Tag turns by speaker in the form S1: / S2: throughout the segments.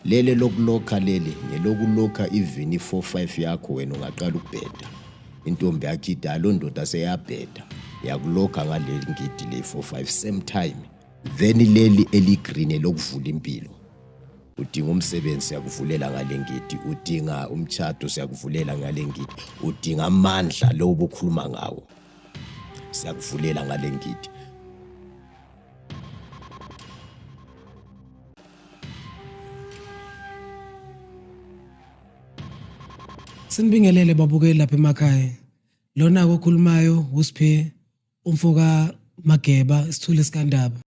S1: lele lokulokha leli ngelokulokha even i45 yakho wena ungaqala ukubheda intombi yakhe idalo ndoda seyabheda yakulokha ngaleli ngidi le45 same time then leli eligreen lokuvula impilo udinga umsebenzi siyakuvulela ngale ngidi udinga umtchato siyakuvulela ngale ngidi udinga amandla lo obukhuluma ngawo siyakuvulela ngale ngidi.
S2: Sinibingelele babukeli lapha emakhaya. Lona okhulumayo uSiphe umfoka Mageba isithule sikandaba.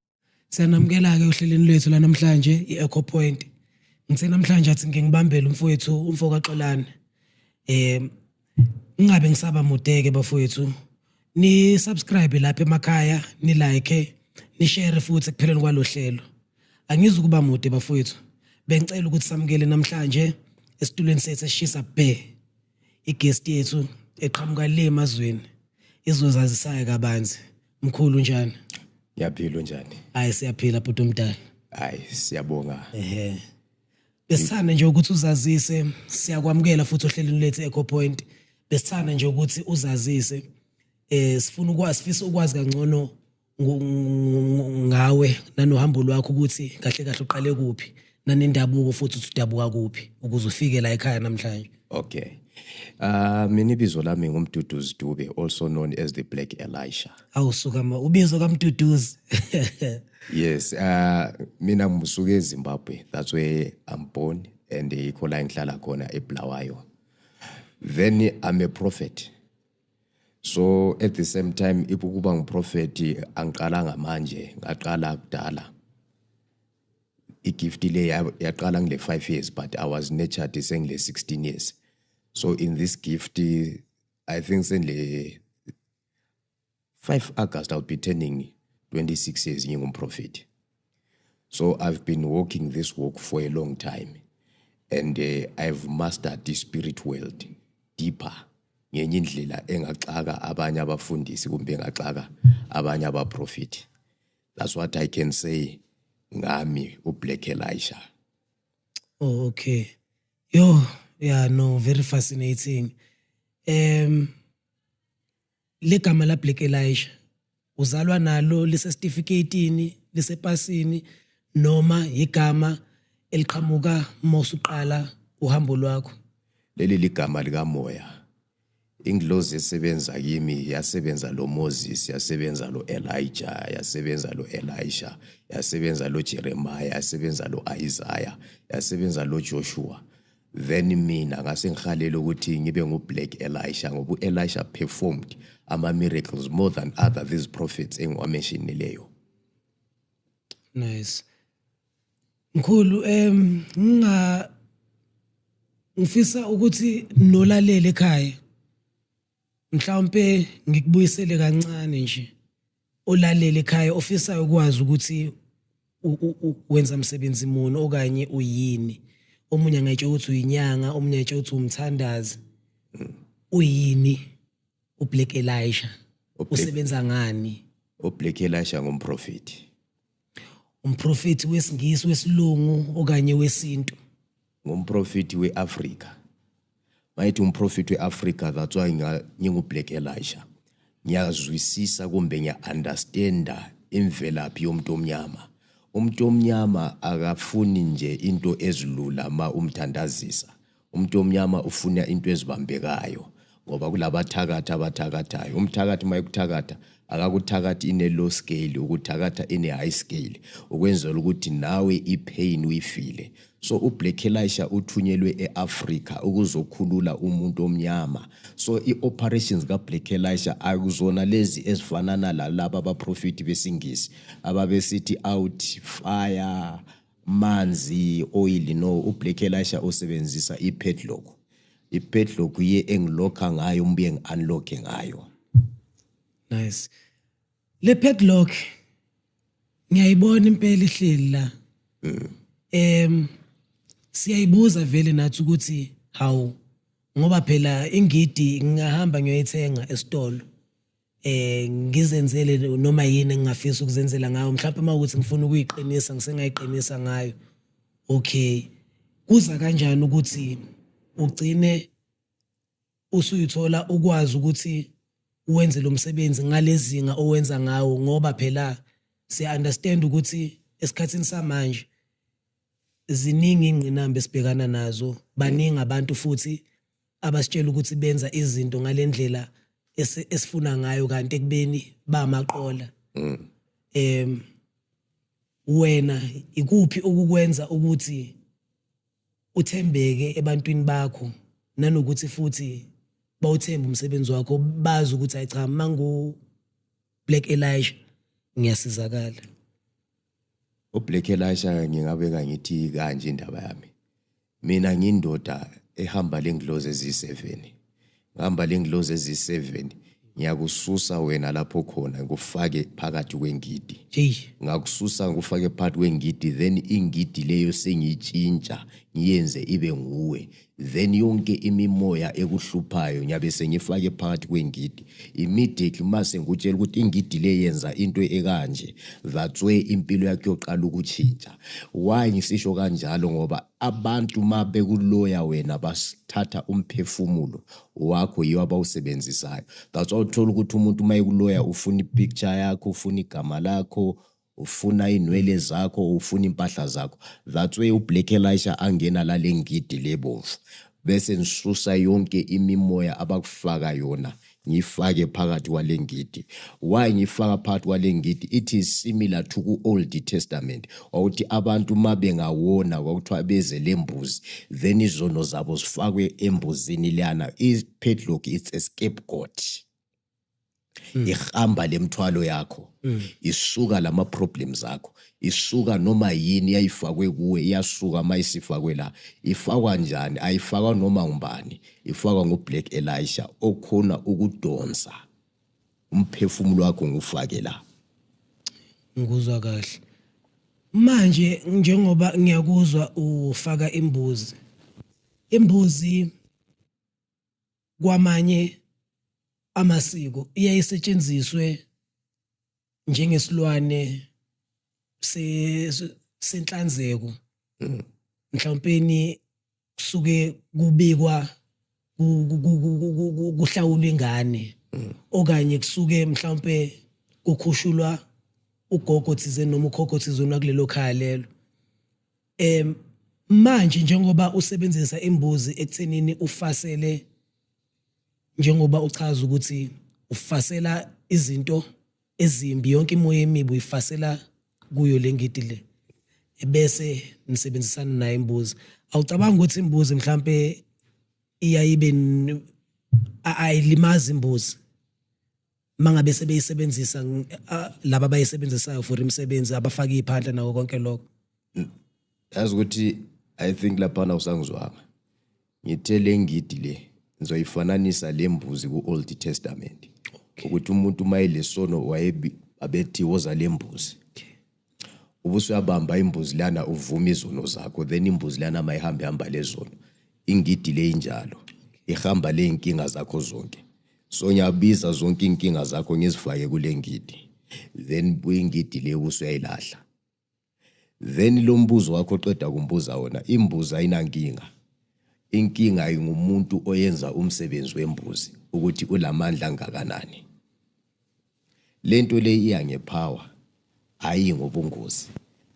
S2: Siyanamukela ke ohlelweni lwethu la namhlanje iEcho Point. Ngithe namhlanje athi ngingibambele umfowethu umfoka Xolani. Ngingabe ngisaba mudeke bafowethu. Ni subscribe lapha emakhaya, ni like, ni share futhi ekupheleni kwalohlelo. Angizukuba mude bafowethu. Bengicela ukuthi samukele namhlanje esitulweni sethu esishisa bhe. Igest yethu eqhamuka le emazweni izozazisayo kabanzi. Mkhulu njani?
S1: Yaphila njani?
S2: Hayi siyaphila bhuti omdala.
S1: Hayi siyabonga.
S2: Besithanda nje ukuthi uzazise, siyakwamukela futhi ohlelweni lethu Echo Point. Besithanda nje ukuthi uzazise. Sifisa ukwazi kangcono ngawe nanohambo lwakho ukuthi kahle kahle uqale kuphi nanendabuko futhi udabuka kuphi ukuze ufike la ekhaya namhlanje.
S1: Okay. Mina ibizo lami ngumduduzi Dube, also known as the Black Elisha.
S2: Awusukama ubizo kaMduduzi.
S1: Yes, mina ngisuke eZimbabwe. That's where I'm born and ikho la ngihlala khona eBulawayo. Then I'm a prophet. So at the same time ibukuba ngiprophet angiqala ngamanje, ngaqala kudala. Igift le yaqala ngile 5 years but I was nurtured sengile 16 years. So in this gift, I think since 5 August, I'll be turning 26 years young prophet. So I've been walking this walk for a long time. And I've mastered the spirit world deeper. Ngenye indlela engaxaka abanye abafundisi kumbe engaxaka abanye abaprofit. That's what I can say ngami uBlack Elisha.
S2: Oh, okay. Yeah, no, very fascinating. Legama la Black Elisha uzalwa nalo lise certificateini lisepasini noma igama eliqhamuka mosuqala uhambo lwakho?
S1: Leli ligama lika Moya. Inglozi esebenza kimi yasebenza lo Moses, yasebenza lo Elijah, yasebenza lo Elisha, yasebenza lo Jeremiah, yasebenza lo Isaiah, yasebenza lo Joshua. Then mina ngase ngihalela ukuthi ngibe nguBlack Elisha ngoba uElisha performed ama miracles more than other these prophets engiwamentioneleyo.
S2: Nice. Mkhulu ngifisa ukuthi nolalele ekhaya. Mhlawumbe ngikubuyisele kancane nje. Olalele ekhaya ofisa ukwazi ukuthi wenza umsebenzi muni okanye uyini. Omunye ngayitsho ukuthi uyinyanga, omunye ngayitsho ukuthi umthandazi. Uyini uBlack Elisha? Usebenza ngani?
S1: uBlack Elisha ngumprofit.
S2: Umprofit wesingisi, wesilungu okanye wesintu?
S1: Ngumprofit weAfrica. Mayithi umprofit weAfrica, that's why nginguBlack Elisha. Ngiyazwisisa kumbe ngiya-understanda imvelaphi yomuntu omnyama. Umuntu omnyama akafuni nje into ezilula ma umthandazisa. Umuntu omnyama ufuna into ezibambekayo ngoba kulabathakatha abathakathayo. Umthakathi mayekuthakatha akakuthakathi ine low scale, ukuthakatha ine high scale ukwenzela ukuthi nawe ipain uyifile. So uBlack Elisha uthunyelwe eAfrica ukuzokhulula umuntu omnyama. So ioperations kaBlack Elisha akuzona lezi ezifanana lalaba abaprofiti besingisi ababesithi out fire manzi oil. No, uBlack Elisha osebenzisa ipadlock. Ipadlock ye engilokha ngayo mbuye ngiunlock ngayo.
S2: Nice. Le padlock ngiyayibona impela ihleli la. Siyayibuza vele nathi ukuthi hawu ngoba phela ingidi ngingahamba ngiyoyithenga esitolo ngizenzele noma yini engingafisa ukuzenzela ngayo mhlawumbe uma ukuthi ngifuna ukuyiqinisa ngisengayiqinisa ngayo. Okay, kuza kanjani ukuthi ugcine usuyithola ukwazi ukuthi wenze lo msebenzi ngalezinga owenza ngawo ngoba phela siya understand ukuthi esikhatsini samanje ziningi ingqinamba esibhekana nazo baningi abantu futhi abasitshela ukuthi benza izinto ngalendlela esifuna ngayo kanti ekubeni bamaqola wena ikuphi ukukwenza ukuthi uthembeke ebantwini bakho nanokuthi futhi bawuthemba umsebenzi wakho bazi ukuthi ayi cha mangu Black Elijah ngiyasizakala.
S1: uBlack Elisha ngingabeka ngithi kanje indaba yami. Mina ngindoda ehamba lengilozi ezi7. Ngihamba lengilozi ezi7 ngiyakususa wena lapho khona ngufake phakathi kwengidi. Ngakususa ngufake phakathi kwengidi then ingidi leyo sengiyitshintsha ngiyenze ibe nguwe. Then yonke imimoya ekuhluphayo ngiyabe sengifake phakathi kwengidi. Immediately mase ngutshela ukuthi ingidi le yenza into ekanje. That's why impilo yakhe yoqala ukutshintsha. Why ngisisho kanjalo ngoba abantu mabekuloya wena basithatha umphefumulo wakho yiwo abawusebenzisayo. That's why uthola ukuthi umuntu mayekuloya ufuna ipicture yakho, ufuna igama lakho, ufuna inwele zakho, ufuna impahla zakho. That's why uBlack Elisha angena la lengidi lebomvu bese nisusa yonke imimoya abakufaka yona ngifake phakathi kwalengidi. Why ngifaka phakathi kwalengidi? It is similar to ku-Old Testament ukuthi abantu mabengawona kwakuthiwa beze lembuzi then izono zabo zifakwe embuzini lana. Padlock it's a scapegoat. Ihamba lemthwalo yakho isuka lama problems akho isuka noma yini yayifakwe kuwe iyasuka mayisifakwe la. Ifakwa njani? Ayifakwa noma ngubani, ifakwa nguBlack Elisha okhona ukudonsa umphefumulo wakho ngufake la.
S2: Ngikuzwa kahle manje njengoba ngiyakuzwa ufaka imbuzi kwamanye amasiko iyayisetshenziswe njengesilwane senhlanzeko. Mhlawumbe kusuke kubikwa kuhlawula ingane okanye kusuke mhlawumbe kukhushulwa ugogo thizeni noma ukhokho thizeni kulelo khaya lelo. Manje njengoba usebenzisa imbuzi ekuthenini ufasele njengoba uchaza ukuthi ufasela izinto ezimbi yonke imoya emibi uyifasela kuyo lengidi le bese nisebenzisana naye imbuzi. Awucabanga ukuthi imbuzi mhlambe iyayibe ayilimazi imbuzi mangabe sebeyisebenzisa laba abayisebenzisayo for imisebenzi abafaka iphandla nawo konke lokho?
S1: Yazi ukuthi I think lapha na usangizwanga ngithele ngidi le ngizoyifananisa lembuzi ku-Old Testament ukuthi umuntu mayilesono abethi woza lembuzi ubusuyabamba imbuzi lana uvuma izono zakho then imbuzi lana mayihamba lezono ingidi le injalo ihamba le inkinga zakho zonke. So ngiyabiza zonke inkinga zakho ngizifake kule ngidi then ingidi le usuyayilahla. Then lo mbuzo wakho oqeda kumbuza wona imbuzi ayinankinga. Inkinga ngumuntu oyenza umsebenzi wembuzi ukuthi ulamandla ngakanani. Lento le iya ngepower ayi ngobungozi.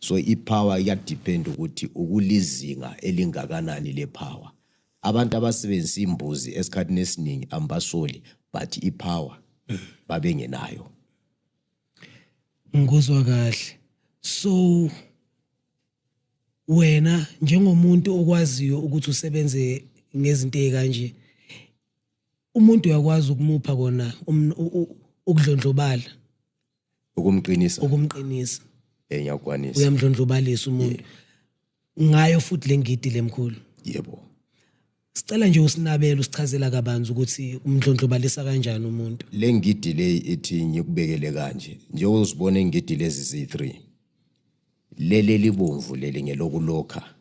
S1: So ipower iyadepend ukuthi ukulizinga elingakanani lepower. Abantu abasebenzisa imbuzi esikhathini esiningi ambasoli but ipower babengenayo.
S2: Ngikuzwa kahle. So wena njengomuntu okwaziyo ukuthi usebenze ngezinto ezikanje umuntu uyakwazi ukumupha kona ukudlondlobala ukumqinisa
S1: ngiyakwanisa
S2: uyamdlondlobalisa umuntu ngayo futhi lengidi lemkhulu.
S1: Yebo.
S2: Sicela nje usinabele usichazela kabanzi ukuthi umdlondlobalisa kanjani umuntu.
S1: Lengidi le ithi ngikubekele kanje njengoba uzibona ingidi lezi z3 lele libomvu lele ngelokulokha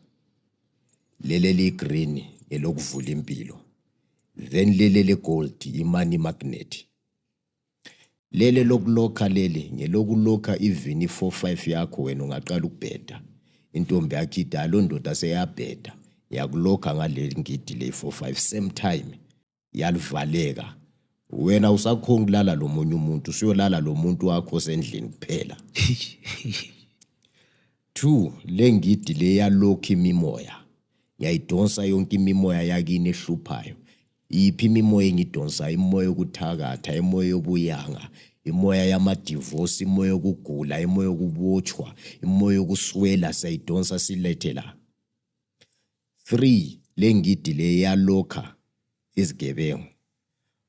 S1: lele ligreen ngelokuvula impilo then lele legold imani magnet. Lele lokulokha lele ngelokulokha even i45 yakho wena ungaqala ukubheda intombi yakhe idalo ndoda seyabheda yakulokha ngale ngidi le 45 same time yalivaleka wena usakhona ukulala lo munye umuntu usuyolala lo muntu wakho sendlini kuphela 2 le ngidi le yalokha imimoya yayidonsa yonke imimoya yakini ehluphayo iphi imimoya engidonsa imoya yokuthakatha imoya yobuyanga imoya yamadivorce imoya yokugula imoya yokubotshwa imoya yokuswela sayidonsa silethe la 3 le ngidi le yalokha izigebengu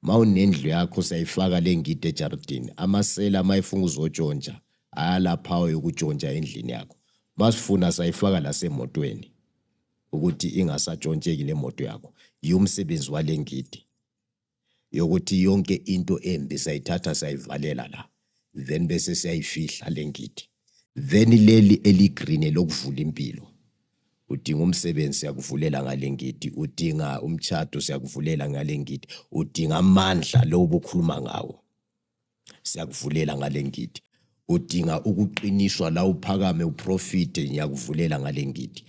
S1: mawunendlu yakho sayifaka le ngidi ejardini amasela mayifunga uzotshontsha ayalaphawo yokutshontsha endlini yakho masifuna sayifaka lasemotweni ukuthi ingasatshontsheki le moto yakho yumsebenzi wale ngidi yokuthi yonke into embi sayithatha sayivalela la then bese siyayifihla le ngidi then leli eligreen lokuvula impilo udinga umsebenzi siyakuvulela ngale ngidi udinga umtchado siyakuvulela ngale ngidi udinga amandla lo obukhuluma ngawo siyakuvulela ngale ngidi udinga ukuqiniswa la uphakame uprofit ngiyakuvulela ngale ngidi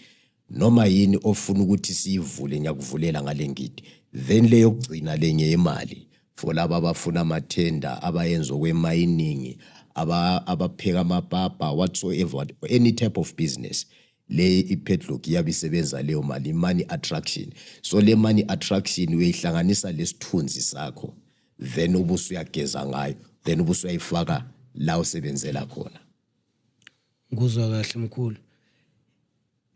S1: noma yini ofuna ukuthi siyivule ngiyakuvulela ngale ngidi then le yokugcina lenye imali for laba abafuna amathenda abayenza kwemining abapheka amapapa whatsoever any type of business le iPedlock yabisebenza leyo mali money attraction so le money attraction uyihlanganisa lesithunzi sakho then ubusuyageza ngayo then ubusuyayifaka la usebenzela khona
S2: nguzwa kahle mkhulu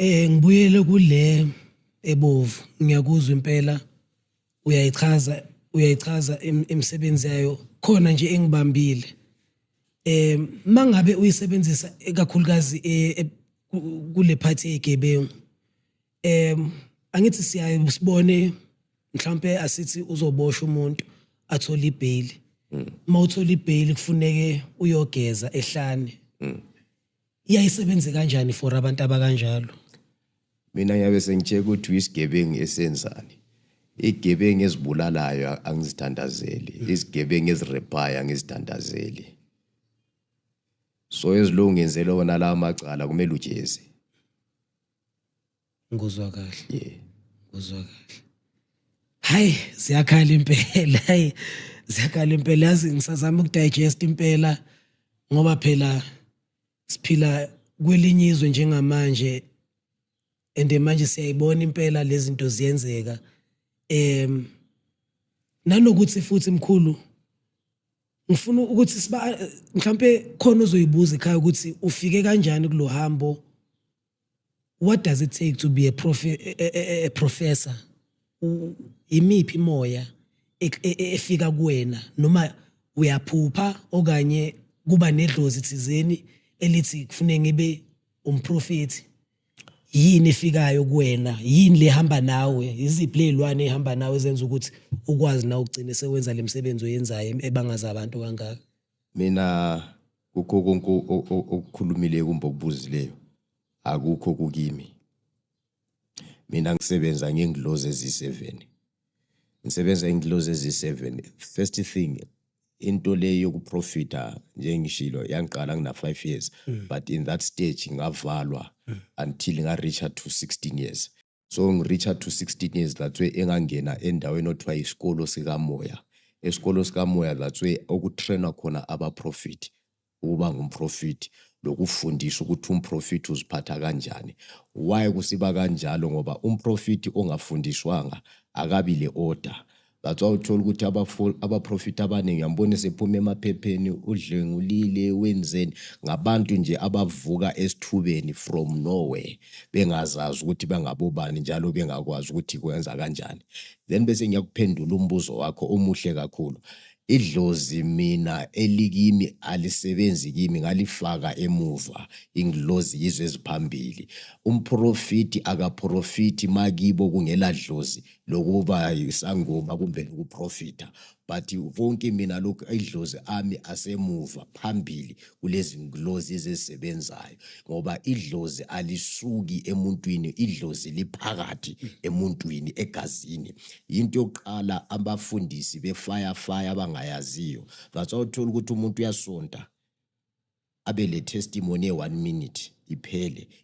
S2: ngibuyele kule ebovu ngiyakuzwa impela uyayichaza imisebenzi yayo khona nje engibambile mangabe uyisebenzisa ekakhulukazi kule party egebengu angithi siyaye sibone mhlambe asithi uzoboshwa umuntu athola ibail mawuthola ibail kufuneke uyogeza ehlane iyayisebenza kanjani for abantu abakanjalo
S1: mina ngiyabe sengitshela ukuthi uyisigebengu esenzani igebengu ezibulalayo angizithandazeli isigebengu ezirepaya angizithandazeli so ezilungenzele wona la amacala kumele ujeze
S2: nguzwa kahle nguzwa kahle hayi siyakhala impela ziyakhala impela yazi ngisazama ukudigest impela ngoba phela siphila kwelinye izwe njengamanje ende manje siyayibona impela lezi zinto ziyenzeka nanokuthi futhi mkhulu ngifuna ukuthi mhlambe khona uzoyibuza ekhaya ukuthi ufike kanjani kulo hambo what does it take to be a professor imiphi moya efika kuwena noma uyaphupha okanye kuba nedlozi thizeni elithi kufanele ngibe umprofeti yini efikayo kuwena yini lehamba nawe iziphi lezilwane ehamba nawe ezenza ukuthi ukwazi na ugcine sewenza lemsebenzi oyenzayo ebangaza abantu kangaka
S1: mina kukho konke okukhulumile kumbe okubuzileyo akukho kukimi mina ngisebenza ngenglozi ezi7 ngisebenza ngenglozi ezi7 first thing into le yokuprofita njengishilo yangiqala ngina 5 years but in that stage ngavalwa until ngareacha to 16 years so ngireacha to 16 years that's way engangena endaweni othiwa isikolo sikamoya esikolo sikamoya that's way okutrainwa khona abaprofit ukuba ngumprofit lokufundiswa ukuthi umprofit uziphatha kanjani why kusiba kanjalo ngoba umprofit ongafundiswanga akabi le order that's why uthola ukuthi abaprofit abaningi ngiyambona sephuma emaphepheni udlengulile wenzeni ngabantu nje abavuka esithubeni from nowhere bengazazi ukuthi bangabobani njalo bengakwazi ukuthi kwenza kanjani then bese ngiyakuphendula umbuzo wakho omuhle kakhulu idlozi mina elikimi alisebenzi kimi ngalifaka emuva inglozi yizwe eziphambili umprofiti akaprofiti makibo kungela dlozi lokuba isangoma kumbe ukuprofita but wonke mina lokho idlozi ami asemuva phambili kulezi nglozi ezisebenzayo ngoba idlozi alisuki emuntwini idlozi liphakathi emuntwini egazini into yokuqala abafundisi befire abangayaziyo that's why uthola ukuthi umuntu uyasonta abe le testimony e1 minute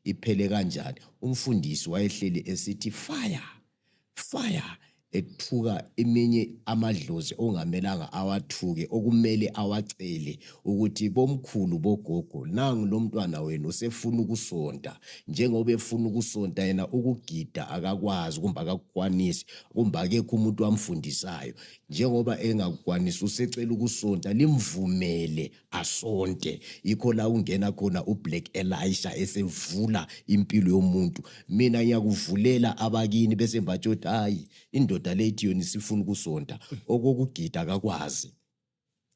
S1: iphele kanjani umfundisi wayehleli esithi fire ethuka eminye amadlozi ongamelanga awathuke okumele awacele ukuthi bomkhulu bogogo nangu lo mntwana wenu usefuna ukusonta njengoba efuna ukusonta yena ukugida akakwazi kumbe akakwanisi kumbe akekho umuntu wamfundisayo njengoba engakwanisi usecela ukusonta limvumele asonte yikho la ungena khona uBlack Elisha esevula impilo yomuntu mina ngiyakuvulela abakini bese mbatsho hayi indoda lethi yona sifuna ukusonta okokugida akakwazi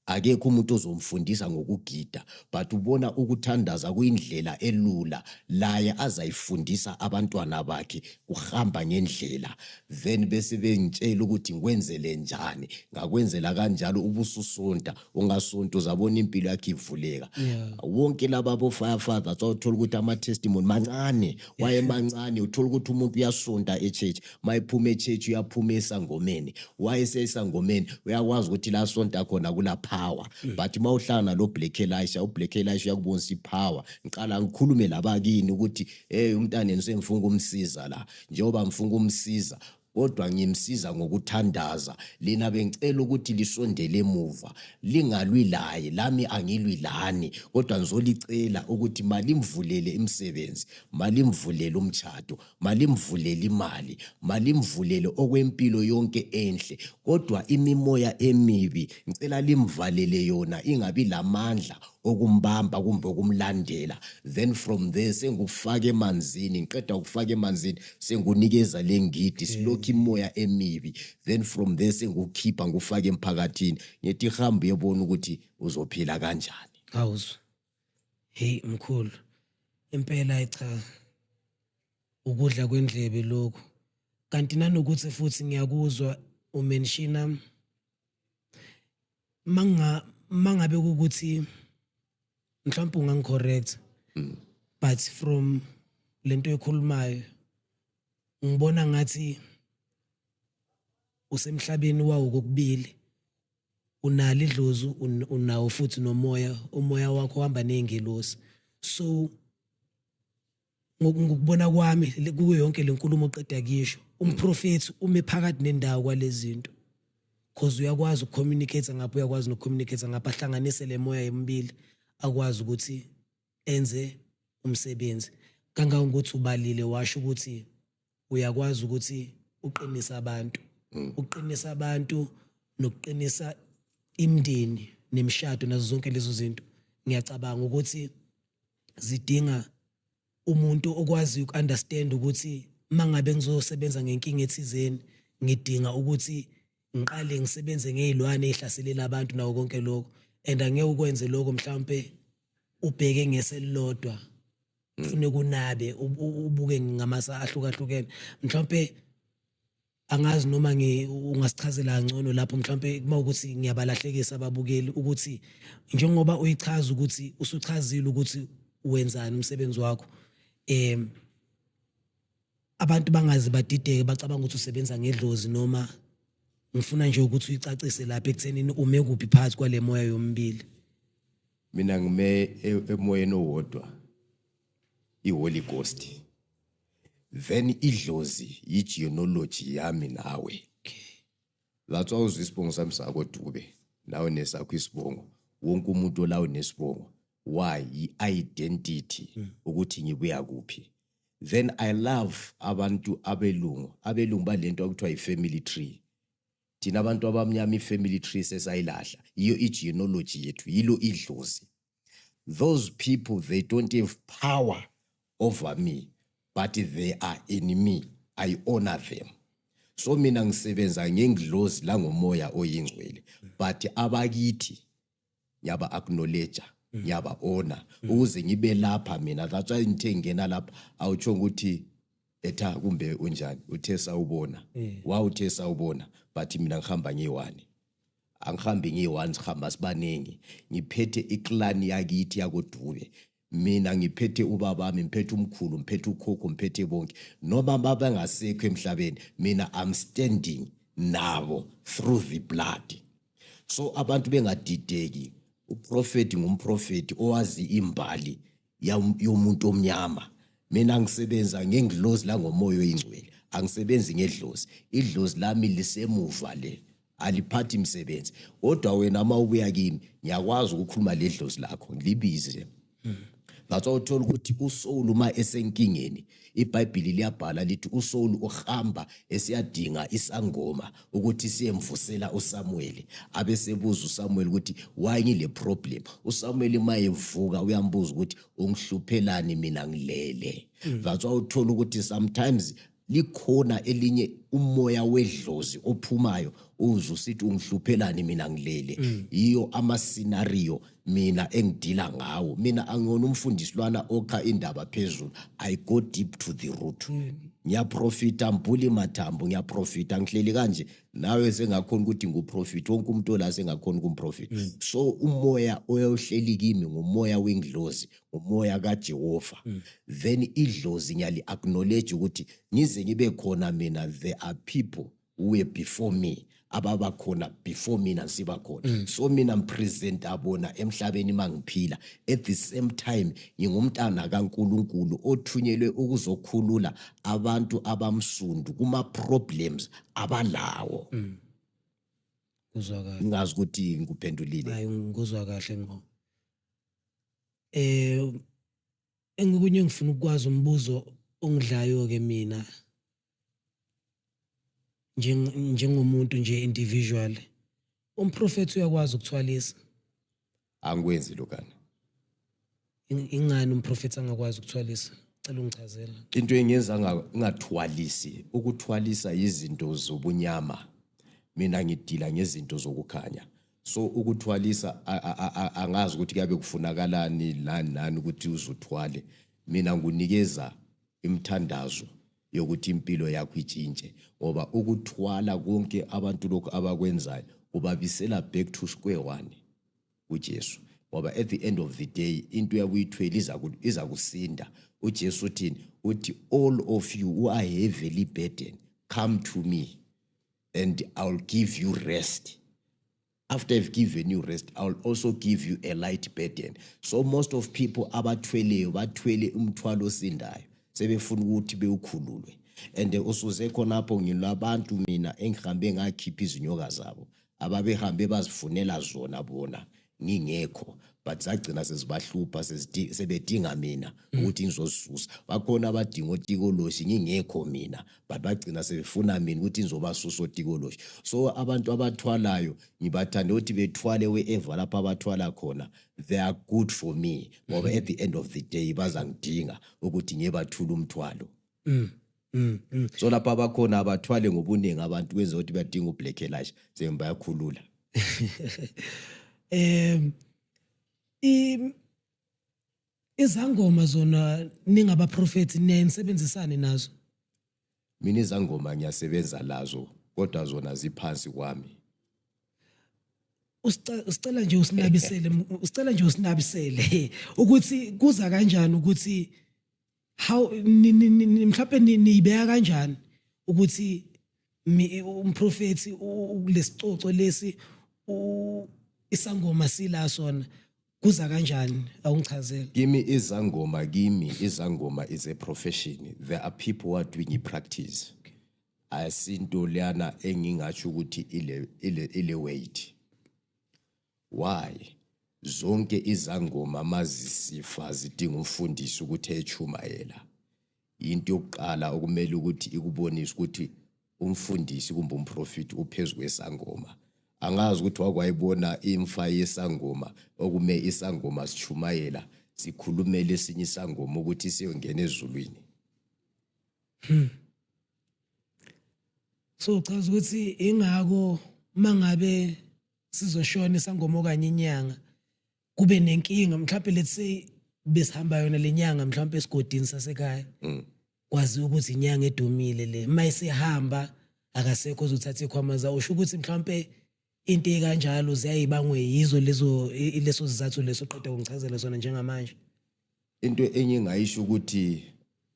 S1: akekho umuntu ozomfundisa ngokugida but ubona ukuthandaza kuyindlela elula laye azayifundisa abantwana bakhe uhamba ngendlela then bese bengitshela ukuthi ngikwenzele njani ngakwenzela kanjalo ubususonta ungasonto zabona impilo yakhe ivuleka wonke laba bo firefathers awuthola ukuthi ama testimony mancane wayemancane uthola ukuthi umuntu uyasonta echurch mayiphuma echurch uyaphuma esangomeni wayesesangomeni uyakwazi ukuthi la sonta khona kula power but mawuhlangana lo Black Elisha uBlack Elisha yakubonisa ipower ngiqala ngikhulume labakini ukuthi umntaneni sengifuna ukumsiza la njengoba ngifuna ukumsiza kodwa ngimsiza ngokuthandaza lina bengicela ukuthi lisondele emuva lingalwi laye lami angilwi lani kodwa ngizolicela ukuthi malimvulele imisebenzi malimvulele umtchado malimvulele imali malimvulele okwempilo yonke enhle kodwa imimoya emibi ngicela limvalele yona ingabi lamandla okumbamba kumbe okumlandela then from there sengufaka emanzini ngiqeda ukufaka emanzini sengunikeza lengidi silokhu imoya emibi then from there sengukhipha ngufaka emphakathini ngithi hamba uyebona ukuthi uzophila kanjani
S2: awuzwa hey mkhulu impela cha ukudla kwendlebe lokho kanti nanokuthi futhi ngiyakuzwa umenshina mangabe ukuthi mhlawumbe ungangicorrect but from lento ekhulumayo ngibona ngathi usemhlabeni wawo kokubili unalo idlozi unawo futhi nomoya umoya wakho uhamba nengelosi so ngokubona kwami kuyo yonke lenkulumo oqeda kisho umprofeti ume phakathi nendawo kwalezinto because uyakwazi ukucommunicate ngapha uyakwazi nokucommunicate ngapha ahlanganise le moya emibili akwazi ukuthi enze umsebenzi kangangokuthi ubalile washo ukuthi uyakwazi ukuthi uqinisa abantu nokuqinisa imndeni nemishado nazo zonke lezo zinto ngiyacabanga ukuthi zidinga umuntu okwazi ukunderstand ukuthi mangabe ngizosebenza ngenkinga ethizeni ngidinga ukuthi ngiqale ngisebenze ngezilwane ezihlaselela abantu nawo konke lokho and angeke ukwenze lokho mhlawumbe ubheke ngeselilodwa ufune kunabe ubuke ngamasa ahlukahlukene mhlawumbe angazi noma ungasichazela ngcono lapho mhlawumbe kuma ukuthi ngiyabalahlekisa ababukeli ukuthi njengoba uyichaza ukuthi usuchazile ukuthi wenzani umsebenzi wakho abantu bangazi badideke bacabanga ukuthi usebenza ngedlozi noma ngifuna nje ukuthi uyicacise lapha ekuthenini ume kuphi phakathi kwale moya yombili
S1: mina ngime emoyeni owodwa iHoly Ghost then idlozi igenealogy yami nawe that's why uzisibongo sami sakodube nawe nesakho isibongo wonke umuntu olawo nesibongo why i-identity ukuthi ngibuya kuphi then I love abantu abelungu balento okuthiwa i-family tree thina abantu abamnyama i-family tree sesayilahla iyo igenealogy yethu yilo idlozi those people they don't have power over me but they are in me I honor them so mina ngisebenza ngengidlozi la ngomoya oyingcwele but abakithi yaba acknowledge yaba honor ukuze ngibe lapha mina that's why ngithe ngena lapha awutsho ukuthi etha kumbe unjani uthe sawubona wawuthe sawubona but mina ngihamba ngiyi-1 angihambi ngiyi-1 sihamba sibaningi ngiphethe iclan yakithi yakodube mina ngiphethe ubabami ngiphethe umkhulu ngiphethe ukhokho ngiphethe bonke noma babangasekho emhlabeni mina I'm standing nabo through the blood so abantu bengadideki uprofeti ngumprofeti owazi imbali yomuntu omnyama. Mina ngisebenza ngengidlozi la ngomoya oyingcwele, angisebenzi ngedlozi. Idlozi lami lisemuva le, aliphathi imisebenzi. Kodwa wena uma ubuya kimi ngiyakwazi ukukhuluma ledlozi lakho ngilibize. That's why uthola ukuthi uSaul uma esenkingeni, iBhayibheli liyabhala lithi uSaul uhamba esiyadinga isangoma ukuthi siyemvusela uSamuel. Abesebuza uSamuel ukuthi why ngile problem. uSamuel mayevuka uyambuza ukuthi ungihluphelani mina ngilele. That's why uthola ukuthi sometimes likhona elinye umoya wedlozi ophumayo uzusithi ungihluphelani mina ngilele. Iyo ama scenario mina engidila ngawo. Mina angiyona umfundisi lwana okha indaba phezulu. I go deep to the root. Ngiyaprofita mbuli mathambo, ngiyaprofita ngihleli kanje. Nawe sengakhona ukuthi nguprofit, wonke umuntu la sengakhona kumprofit. So umoya oyohleli kimi ngumoya wengidlozi, umoya kaJehova. Then idlozi ngiyali acknowledge ukuthi ngize ngibe khona mina, there are people who were before me, ababa khona before mina siba khona. So mina presentable na emhlabeni mangiphila. At the same time ngingumntana kaNkulunkulu othunyelwe ukuzokhulula abantu abamsundu kuma problems abalawo.
S2: Kuzwa kahle.
S1: Ngazi ukuthi ngikuphendulile.
S2: Hayi ngikuzwa kahle ngo. Engikunye ngifuna ukwazi umbuzo ongidlayo ke mina. Njengomuntu nje individual, umprofeti uyakwazi ukuthwalisa?
S1: Angikwenzi lokana.
S2: Ingani umprofeti angakwazi ukuthwalisa? Cela ungichazela.
S1: Into engenza ngathwalisi, ukuthwalisa izinto zobunyama. Mina ngidila ngezinto zokukhanya. So ukuthwalisa angazi ukuthi kuyabe kufunakalani nani ukuthi uzuthwale. Mina ngunikeza imthandazo yokuthi impilo yakho itshintshe, ngoba ukuthwala konke abantu lokho abakwenzayo ubabisela back to square one uJesu. Ngoba at the end of the day into yakuyithwela iza kusinda. uJesu uthi all of you who are heavily burdened, come to me and I'll give you rest. After I've given you rest, I'll also give you a light burden. So most of people abathweleyo bathwele umthwalo osindayo, sebefuna ukuthi bewukhululwe. And also zekhonapho ngilabantu mina engihambe ngakhipha izinyoka zabo, ababehambe bazifunela zona bona ngingekho, but sagcina sesibahlupha sebedinga mina ukuthi ngizosisusa. Bakhona abadinga otikoloshi ngingekho mina, but bagcina sebefuna mina ukuthi ngizobasusa otikoloshi. So abantu abathwalayo ngibathanda ukuthi bethwale wherever lapha abathwala khona, they are good for me, ngoba at the end of the day bazangidinga ukuthi ngiyebathula umthwalo. So lapha abakhona abathwale ngobuningi abantu kwenza ukuthi badinga uBlack Elijah sembayakhulula.
S2: Izangoma zona ningabaprofeti niyanisebenzisana nazo?
S1: Mina izangoma ngiyasebenza lazo, kodwa zona ziphansi kwami.
S2: Usicela nje usinabisele ukuthi kuza kanjani ukuthi how mhlawumbe niyibeka kanjani ukuthi umprofeti kulesicoco lesi isangoma sila sona kuza kanjani? Awungichazele.
S1: Kimi izangoma is a profession. There are people who are doing it practice. Asinto leyana engingatsho ukuthi ile weight. Why? Zonke izangoma mazisifa zidinga umfundisi ukuthi echumayela. Into yokuqala okumele ukuthi ikubonise ukuthi umfundisi kumbe umprofeti uphezulu kwesangoma. Angazi ukuthi wakwayibona imfa yesangoma okume isangoma sichumayela sikhulumele esinye isangoma ukuthi siyongena ezulwini.
S2: So uchaza ukuthi ingako mangabe sizoshona isangoma okanye inyanga kube nenkinga, mhlawumbe let's say besihamba yona lenyanga mhlawumbe esigodini sasekhaya, kwazi ukuthi inyanga edumile le, mayisihamba akasekho ozothatha ikhwama zawo, usho ukuthi mhlawumbe into ekanjalo ziyayibangwe yizo leso sizathu leso qeda ungichazela sona njengamanje.
S1: Into enye engayisho ukuthi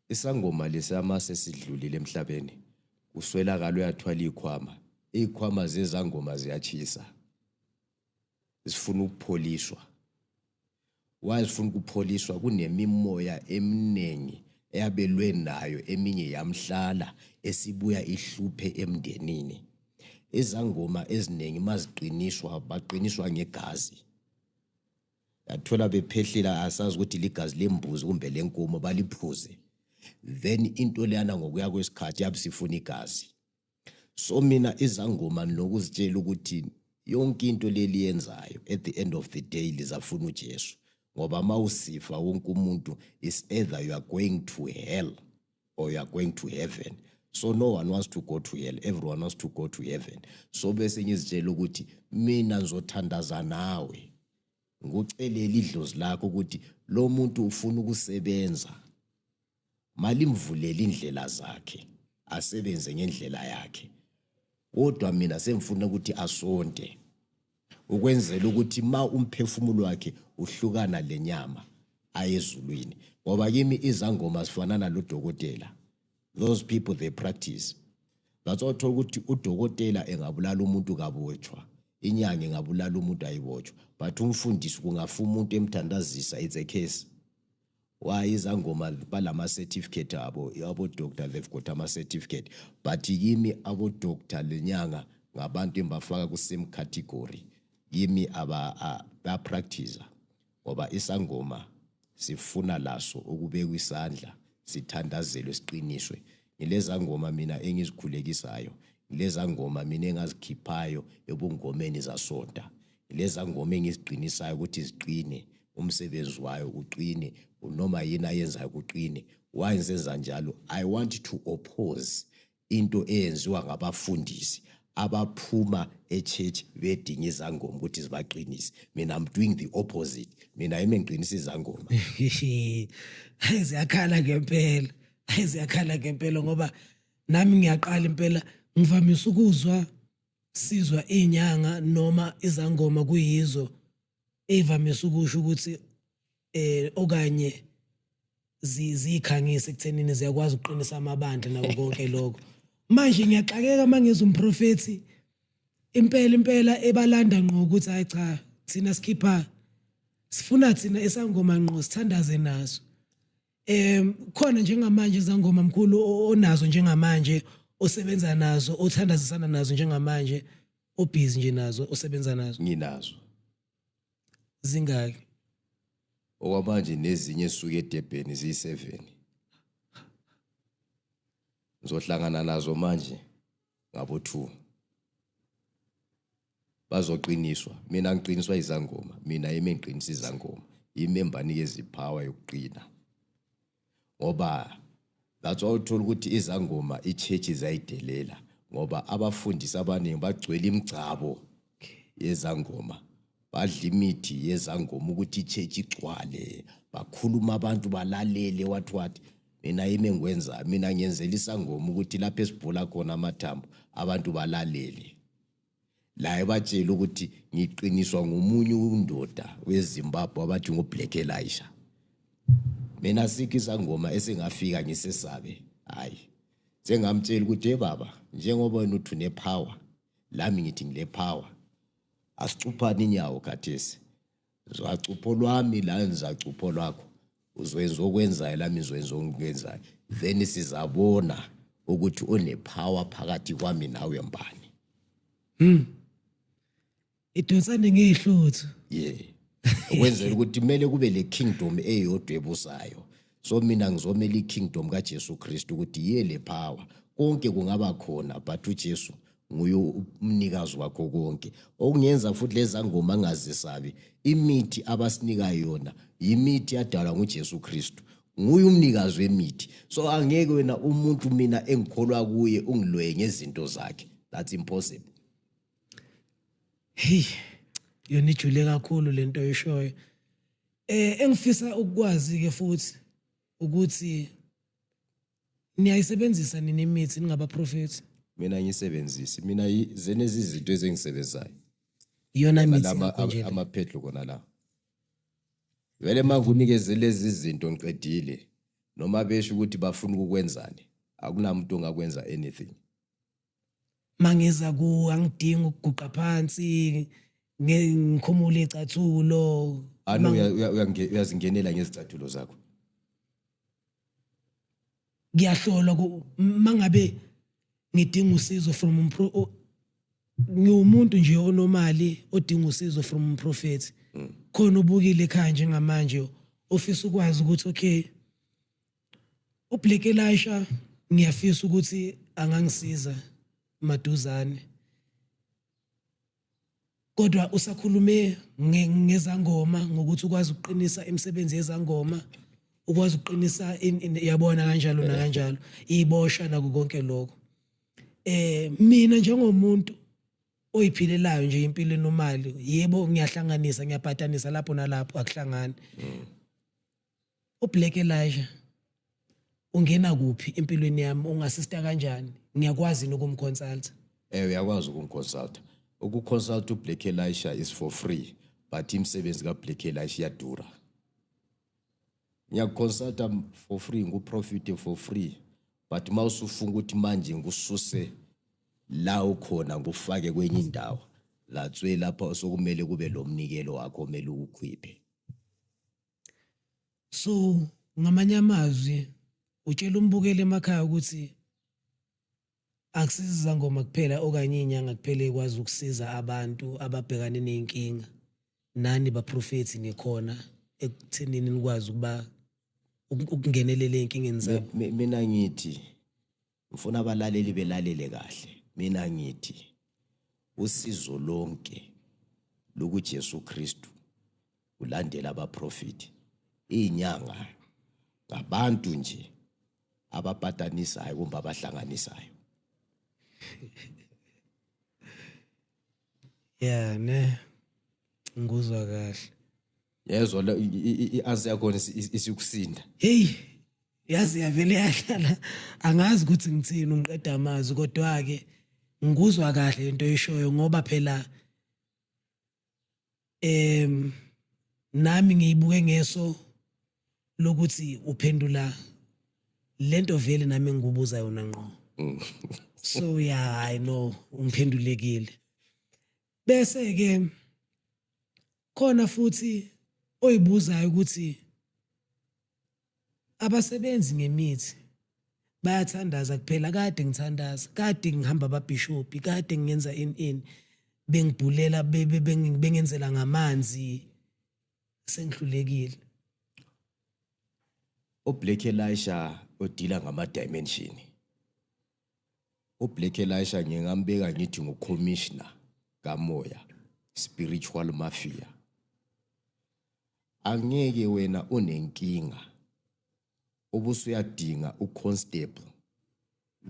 S1: isangoma lesama sesidlulile emhlabeni, uswelakala uyathwala ikhwama zezangoma ziyachisa, zifuna ukupholishwa. wayefuna ukupholiswa kunemimoya eminingi eyabelwe nayo eminye yamhlala esibuya ihluphe emndenini. Izangoma eziningi maziqiniswa baqiniswa ngegazi. Yathola bephehlela asazi ukuthi ligazi lembuzi kumbe lenkomo baliphuze. Then into leyana ngokuya kwesikhathi yabisifuna igazi. So mina izangoma nokuzitshela ukuthi yonke into leli yenzayo at the end of the day lizafuna uJesu. Ngoba mawusifa wonke umuntu is either you are going to hell or you are going to heaven. So no one wants to go to hell, everyone wants to go to heaven. So bese ngizitshela ukuthi mina ngizothandaza nawe. Ngocelela idlozi lakho ukuthi lo muntu ufuna ukusebenza. Malimvulela indlela zakhe, asebenze ngendlela yakhe. Kodwa mina semfuna ukuthi asonte. Ukwenzela ukuthi ma umphefumulo wakhe uhlukana lenyama ayezulwini. Ngoba kimi izangoma sifanana lodokotela. Those people they practice. That's all ukuthi udokotela engabulala umuntu kabotshwa. Inyanga engabulala umuntu ayibotshwa. But umfundisi kungafuna umuntu emthandazisa, it's a case. Why izangoma balama certificate abo doctor they've got ama certificate, but yimi abo doctor lenyanga ngabantu embafaka ku same category. Yimi aba practice ngoba isangoma sifuna laso ukubeka isandla sithandazelwe siqiniswe. Ngileza ngoma mina engizikhulekisayo, ngileza ngoma mina engazikhiphayo ebungomeni zasonta, ngileza ngoma engiziqinisayo ukuthi ziqine, umsebenzi wayo uqine, noma yena yenzayo kuqine. Wayenza njalo, I want to oppose into eyenziwa ngabafundisi abaphuma echurch bedinga izangoma ukuthi zibaqinise. Mina I'm doing the opposite. Mina ngiqinisa izangoma.
S2: Ziyakhala ngempela. Ziyakhala ngempela ngoba nami ngiyaqala impela ngivamisa ukuzwa sizwa inyanga noma izangoma kuyizo evamisa ukusho ukuthi okanye zikhangise ekuthenini ziyakwazi ukuqinisa amabandla nabo konke lokho. Manje ngiyaxakeka mangeza umprofeti impela ebalanda ngqo ukuthi hayi cha thina sikhipha sifuna thina esangoma ngqo sithandaze naso. Khona njengamanje izangoma mkhulu onazo njengamanje osebenza nazo othandazisana nazo njengamanje obusy nje nazo osebenza nazo?
S1: Nginazo.
S2: Zingaki?
S1: Okwamanje nezinye esuke eDurban ziyi7. Ngizohlangana nazo manje ngabo2. Bazoqiniswa. Mina ngiqiniswa izangoma. Mina yimi engiqinisa izangoma. Yimember nikeza ipower yokuqina. Ngoba that's why uthola ukuthi izangoma ichurch zayidelela ngoba abafundisi abaningi bagcwele imigcabo yezangoma. Badla imithi yezangoma ukuthi ichurch igcwale, bakhuluma abantu balalele what. Mina yimi engwenza, mina ngiyenzela isangoma ukuthi lapho esibhola khona amathambo abantu balalele. La ebatshela ukuthi ngiqiniswa ngomunye undoda weZimbabwe abathi ngoBlack Elisha. Mina sikho isangoma esengafika ngisesabe. Hayi. Sengamtshela ukuthi baba, njengoba wena uthi unepower, lami ngithi ngile power. Asicuphani inyawo khathesi. Ngizocupho lwami la ngizacupho lwakho. Uzwenza okwenzayo lami ngizwenza okwenzayo. Then sizabona ukuthi onepower phakathi kwami nawe mbani.
S2: Idonsane ngezihluthu.
S1: Yeah. Ukwenzela ukuthi kumele kube le kingdom eyodwa ebusayo. So mina ngizomela ikingdom kaJesu Kristu ukuthi yele power. Konke kungaba khona but uJesu nguye umnikazi wakho konke. Okungenza futhi lezangoma angazisabi. Imithi abasinika yona yimithi yadalwa nguJesu Kristu. Nguye umnikazi wemithi. So angeke wena umuntu mina engikholwa kuye ungiloye ngezinto zakhe. That's impossible.
S2: Hey, yona ijule kakhulu lento oyishoyo. Engifisa ukwazi ke futhi ukuthi niyayisebenzisa nini imithi ningabaprofeti?
S1: Mina ngisebenzisi. Mina zenezi izinto ezengisebenzayo.
S2: Iyona imithi nje.
S1: Amaphedlo kona la. Vele mangunikeze lezi izinto ngiqedile noma besho ukuthi bafuna ukukwenzani. Akunamuntu ongakwenza anything.
S2: Mangeza ku angidinga ukuguqa phansi ngikhumule icathulo.
S1: ano uyazingenela ngezicathulo zakho.
S2: Ngiyahlola mangabe ngidinga usizo from ngiwumuntu nje onomali odinga usizo from umprofeti. Khona ubukile ekhaya njengamanje ofisa ukwazi ukuthi okay uBlack Elisha ngiyafisa ukuthi angangisiza maduzane. Kodwa usakhulume ngezangoma ngokuthi ukwazi ukuqinisa imisebenzi yezangoma, ukwazi ukuqinisa yabona kanjalo na kanjalo, ibosha naku konke lokho. Mina njengomuntu oyiphilelayo nje impilo enomali, yebo ngiyahlanganisa ngiyaphatanisa lapho nalapho akuhlangani. uBlack Elisha ungena kuphi empilweni yami ungasista kanjani? Ngiyakwazi nokumconsult.
S1: Uyakwazi ukumconsult. Ukuconsult uBlack Elisha is for free, but imsebenzi kaBlack Elisha iyadura. Ngiyakuconsulta for free, nguprofit for free, but mawusufunga ukuthi manje ngususe la ukhona ngufake kwenye indawo, latswe lapha sokumele kube lo mnikelo wakho omele ukhiphe.
S2: So ngamanye amazwi utshela umbukeli emakhaya ukuthi akusiza ngoma kuphela okanye inyanga kuphela ekwazi ukusiza abantu ababhekane nenkinga. Nani baprofeti nikhona ekuthenini nikwazi ukuba ukungenelela enkingeni zabo.
S1: Mina ngithi ngifuna abalaleli belalele kahle. Mina ngithi usizo lonke lokuJesu Kristu ulandela abaprofeti. Inyanga ngabantu nje abapatanisayo kumbe abahlanganisayo.
S2: Yeah, ne nguzwa kahle.
S1: Yezwa i-answer yakho isikusinda.
S2: Hey, yazi yavele yahlala angazi ukuthi ngithini ungiqeda amazwi kodwa ke nguzwa kahle into eshoyo ngoba phela nami ngiyibuke ngeso lokuthi uphendula lento vele nami ngikubuza yona ngqo. So yeah, I know ungiphendulekile. Bese ke khona futhi oyibuzayo ukuthi abasebenzi ngemithi bayathandaza kuphela. Kade ngithandaza, kade ngihamba ababhishopi, kade ngenza in bengibhulela bengenzela ngamanzi, sengihlulekile.
S1: uBlack Elisha odila ngama dimension. uBlack Elisha ngingambeka ngithi ngucommissioner kamoya, spiritual mafia. Angeke wena unenkinga obusuyadinga uconstable,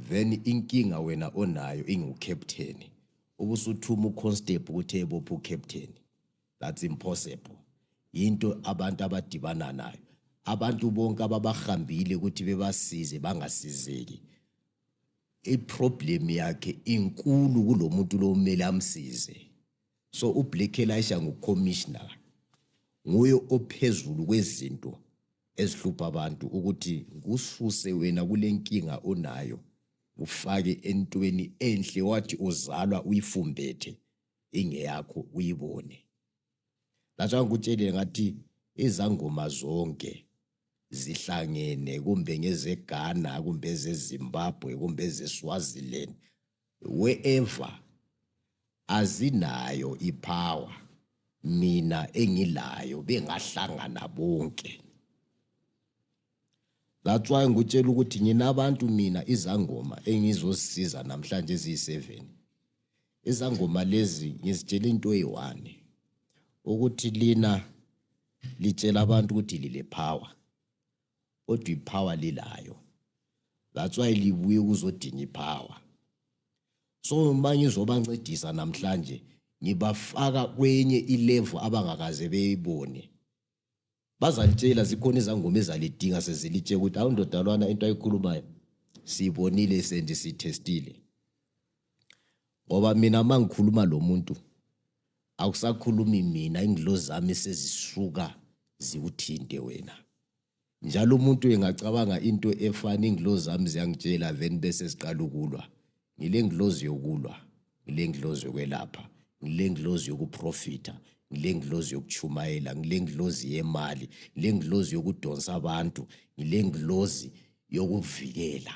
S1: then inkinga wena onayo ingukaptain, obusuthuma uconstable ukuthi ebophe ucaptain. That's impossible. Into abantu abadibana nayo, abantu bonke ababahambile ukuthi bebasize bangasizeki. Iproblem yakhe inkulu kulomuntu lo kumele amsize. So uBlack Elisha ngucommissioner, nguye ophezulu kwezinto ezihlupha abantu ukuthi ngususe wena kulenkinga onayo ufake entweni enhle wathi uzalwa uyifumbethe ingeyakho uyibone. Latsha ngikutshele ngathi izangoma zonke zihlangene kumbe ngezeGhana kumbe ezeZimbabwe kumbe ezeSwaziland wherever azinayo ipower mina engilayo bengahlangana bonke. That's why ngikutshela ukuthi nginabantu mina izangoma engizosiza namhlanje eziyi7. Izangoma lezi ngizitshela into eyi1 ukuthi lina litshela abantu ukuthi lile power, kodwa ipower lilayo. That's why libuye ukuzodinga ipower. So manje ngizobancedisa namhlanje ngibafaka kwenye ilevel abangakaze beyibone. Bazalitshela zikhona izangoma ezalidinga sezilitshe ukuthi awundodalwana into ayikhulumayo sibonile sendi sitestile. Ngoba mina mangikhuluma lo muntu akusakhulumi mina, inglozi zami sezisuka ziuthinte wena. Njalo umuntu engacabanga into efana, inglozi zami ziyangitshela then bese siqala ukulwa. Ngile nglozi yokulwa, ngile nglozi yokwelapha, ngile nglozi yokuprofita, ngilengilozi yokuchumayela, ngilengilozi yemali, ngilengilozi yokudonsa abantu, ngilengilozi yokuvikela.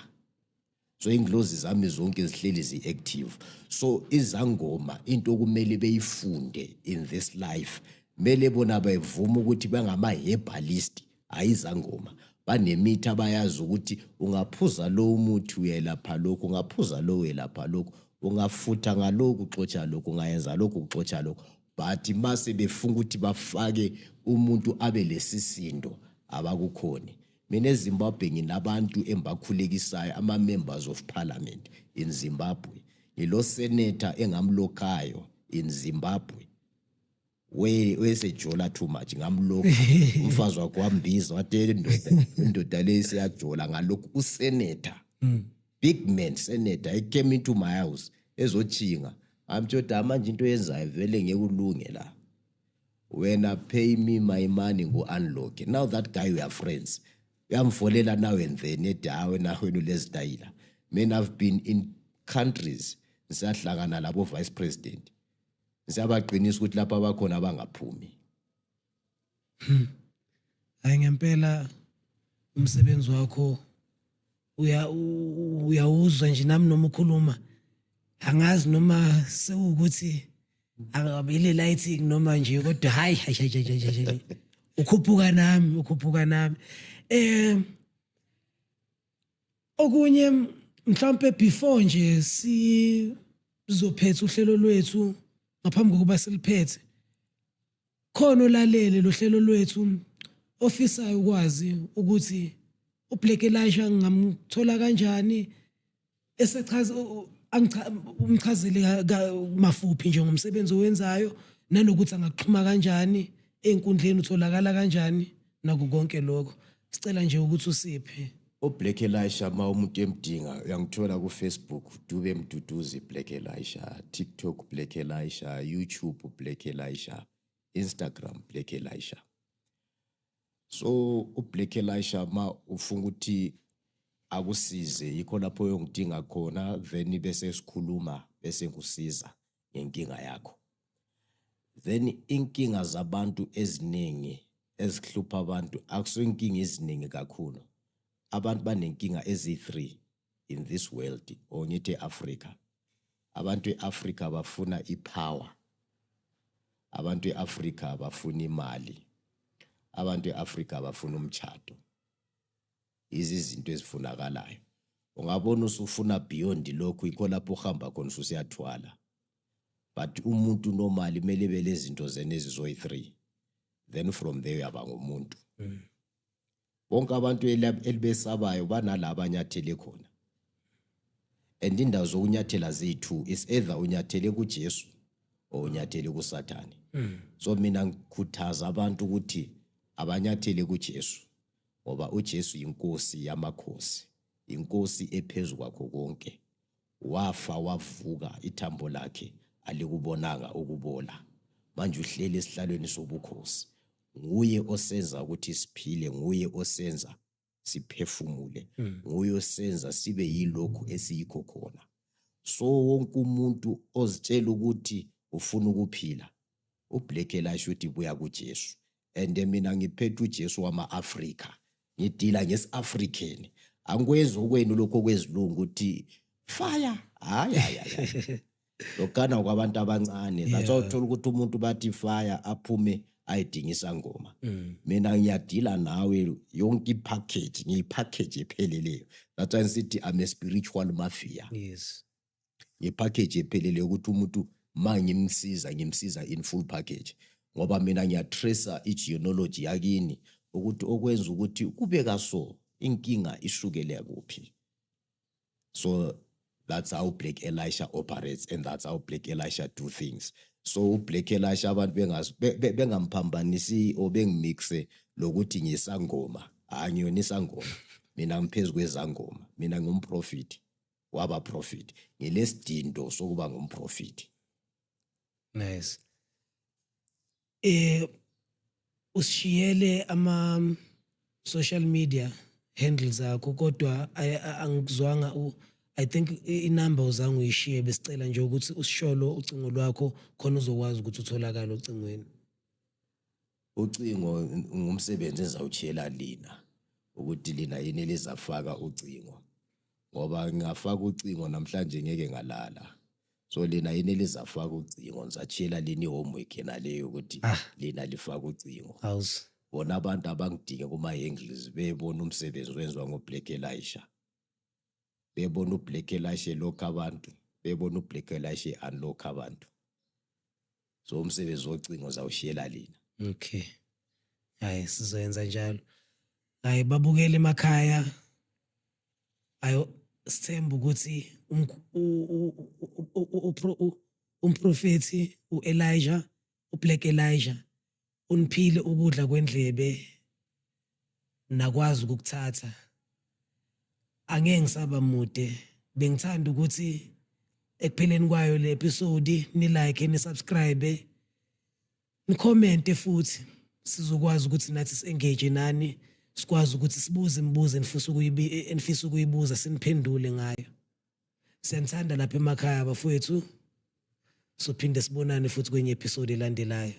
S1: So ingilozi zami zonke zihleli zi-active. So izangoma into kumele beyifunde in this life, mele bona bevuma ukuthi bangama-herbalist, ayizangoma. Banemithi abayazi ukuthi ungaphuza lo umuthi uyelapha lokhu, ungaphuza lo uyelapha lokhu, ungafutha ngalokhu uxotsha lokhu, ungayenza lokhu uxotsha lokhu. But mase befunga ukuthi bafake umuntu abe lesisindo abakukhoni. Mina eZimbabwe nginabantu embakhulekisayo, ama-members of parliament in Zimbabwe. Ngilo senator engamlokhayo in Zimbabwe. Wesejola too much ngamlokhu. Umfazi wakhe wambiza watela indoda le siyajola ngalokhu usenator. Big man senator. He came into my house ezochinga. Amtshoda manje into yenzayo vele ngeke ulunge la. When I pay me my money go unlock. Now that guy we are friends. Uyamfolela now and then edawe nawe nolezidayila. Men have been in countries ngisahlangana labo vice president. Siyabaqinisa ukuthi lapha abakhona abangaphumi.
S2: Hayi ngempela umsebenzi wakho uyawuzwa nje nami noma ukhuluma. Angazi noma sewukuthi akabile lighting noma nje kodwa hayi ukhuphuka nami. Okunye mhlawumbe before nje sizophetha uhlelo lwethu ngaphambi kokuba siliphethe, khona olalele lo hlelo lwethu ofisayo ukwazi ukuthi uBlack Elisha ngamthola kanjani, esechaza umchazele mafuphi nje ngomsebenzi owenzayo nanokuthi angaxhuma kanjani enkundleni, utholakala kanjani naku konke lokho. Sicela nje ukuthi usiphe.
S1: uBlack Elisha ma umuntu emdinga uyangithola ku Facebook Dube Mduduzi Black Elisha, TikTok Black Elisha, YouTube Black Elisha, Instagram Black Elisha. So uBlack Elisha ma ufunga ukuthi akusize yikho lapho uyongidinga khona, then bese sikhuluma bese ngikusiza ngenkinga yakho. Then inkinga zabantu eziningi ezihlupha abantu akusenkinga eziningi kakhulu. Abantu banenkinga ezi3 in this world onyithi Africa. Abantu eAfrica bafuna ipower. Abantu eAfrica bafuna imali. Abantu eAfrica bafuna umtchado. Izinto ezifunakalayo. Ungabona usufuna beyond lokho ikho lapho uhamba khona usuyathwala. But umuntu normally mele belezinto zene ezizoyi3. Then from there uyaba ngumuntu. Bonke abantu elibesabayo banalabo anyathele khona. And indawo zokunyathela zethu is either unyathele kuJesu or unyathele kuSathane. So mina ngikhuthaza abantu ukuthi abanyathele kuJesu ngoba uJesu inkosi yamakhosi, inkosi ephezulu kwakho konke. Wafa wavuka, ithambo lakhe alikubonanga ukubola. Manje uhleli esihlalweni sobukhosi. Nguye osenza ukuthi siphile, nguye osenza siphefumule, nguye osenza sibe yilokhu esiyikho khona. So wonke umuntu ozitshela ukuthi ufuna ukuphila, uBlack Elisha uthi buya kuJesu. And mina ngiphethe uJesu wama-Africa, ngidila ngesi-African. Angikwenzi okwenu lokho kwezilungu ukuthi fire hayi lokana kwabantu abancane. That's why uthola ukuthi umuntu bathi fire aphume ayidingisa ngoma. Mina ngiyadila nawe yonke ipackage, ngiyipackage epheleleyo. That's why ngithi I'm a spiritual mafia.
S2: Yes.
S1: Ngipackage epheleleyo ukuthi umuntu ngimsiza in full package. Ngoba mina ngiyatracer igenealogy yakini ukuthi okwenza ukuthi kubeka so inkinga ishukele kuphi. So that's how Black Elisha operates, and that's how Black Elisha do things. So Black Elisha abantu bengamphambanisi or bengimixe lokuthi ngisangoma. Angiyona isangoma. Mina ngiphezulu kwezangoma. Mina ngumprofit waba prophet. Ngilesidindo sokuba ngumprofit.
S2: Nice. Usishiyele ama social media handles akho kodwa angikuzwanga I think inamba uzange uyishiye, besicela nje ukuthi usisholo ucingo lwakho khona uzokwazi ukuthi utholakala ucingweni.
S1: ucingo ngumsebenzi ezawutshela lina ukuthi lina yini elizafaka ucingo, ngoba ngingafaka ucingo namhlanje ngeke ngalala. So lina yini elizafaka ucingo, ngizatshela lina i-homework naleyo ukuthi lina lifaka ucingo.
S2: Awuzi.
S1: Bona abantu abangidinge kuma-English bebona umsebenzi wenziwa ngoBlack Elisha, bebona uBlack Elisha elokhu abantu, bebona uBlack Elisha e-unlock abantu. So umsebenzi wocingo zawushiyela lina.
S2: Okay. Hayi sizoyenza njalo. Hayi babukele emakhaya. Ayo sithemba ukuthi umprofeti uElijah, uBlack Elisha uniphile ukudla kwendlebe nakwazi ukukuthatha. Angeke ngisaba mude. Bengithanda ukuthi ekupheleni kwayo le episode ni like ni subscribe ni comment futhi sizokwazi ukuthi nathi si-engage nani, sikwazi ukuthi sibuze imibuzo enifisa ukuyibuza siniphendule ngayo. Siyanithanda lapha emakhaya bafowethu. Sophinde sibonane futhi kwenye episode elandelayo.